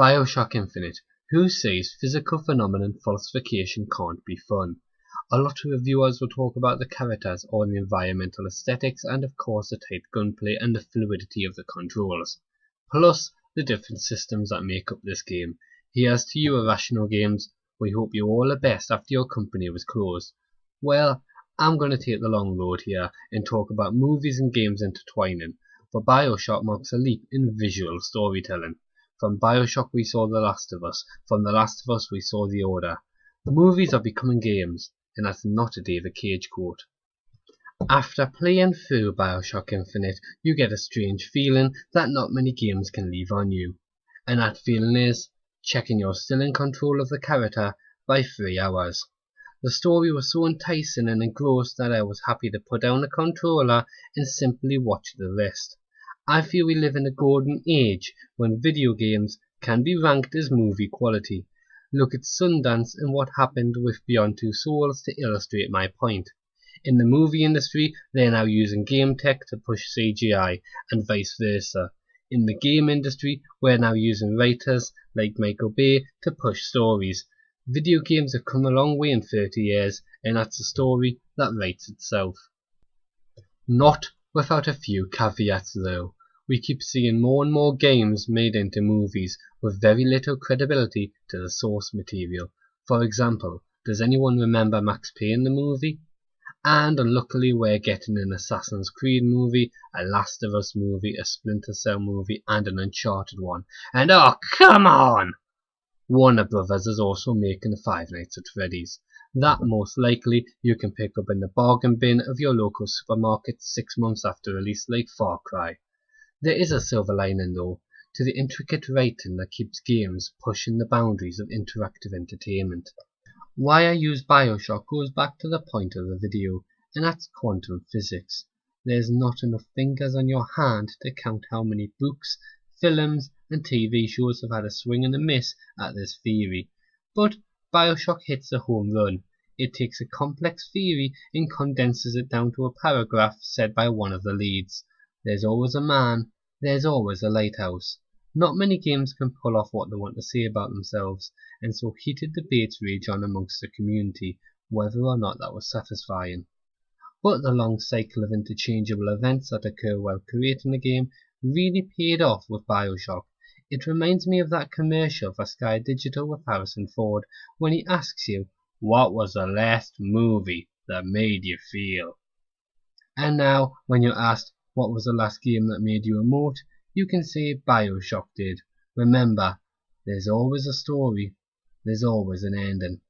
BioShock Infinite. Who says physical phenomenon falsification can't be fun? A lot of reviewers will talk about the characters or the environmental aesthetics and of course the tight gunplay and the fluidity of the controls. Plus the different systems that make up this game. Here's to you Irrational Games. We hope you all the best after your company was closed. Well, I'm going to take the long road here and talk about movies and games intertwining, for BioShock marks a leap in visual storytelling. From BioShock we saw The Last of Us, from The Last of Us we saw The Order. Movies are becoming games, and that's not a David Cage quote. After playing through BioShock Infinite, you get a strange feeling that not many games can leave on you. And that feeling is checking you're still in control of the character by 3 hours. The story was so enticing and engrossed that I was happy to put down the controller and simply watch the rest. I feel we live in a golden age when video games can be ranked as movie quality. Look at Sundance and what happened with Beyond Two Souls to illustrate my point. In the movie industry, they are now using game tech to push CGI and vice versa. In the game industry, we're now using writers like Michael Bay to push stories. Video games have come a long way in 30 years, and that's a story that writes itself. Not without a few caveats though. We keep seeing more and more games made into movies with very little credibility to the source material. For example, does anyone remember Max Payne the movie? And unluckily we're getting an Assassin's Creed movie, a Last of Us movie, a Splinter Cell movie and an Uncharted one. And oh come on! Warner Brothers is also making the Five Nights at Freddy's. That most likely you can pick up in the bargain bin of your local supermarket 6 months after release like Far Cry. There is a silver lining though, to the intricate writing that keeps games pushing the boundaries of interactive entertainment. Why I use BioShock goes back to the point of the video, and that's quantum physics. There's not enough fingers on your hand to count how many books, films and TV shows have had a swing and a miss at this theory. But BioShock hits a home run. It takes a complex theory and condenses it down to a paragraph said by one of the leads. There's always a man, there's always a lighthouse. Not many games can pull off what they want to say about themselves, and so heated debates rage on amongst the community, whether or not that was satisfying. But the long cycle of interchangeable events that occur while creating a game really paid off with BioShock. It reminds me of that commercial for Sky Digital with Harrison Ford when he asks you, what was the last movie that made you feel? And now, when you're asked, what was the last game that made you emote, you can say BioShock did. Remember, there's always a story, there's always an ending.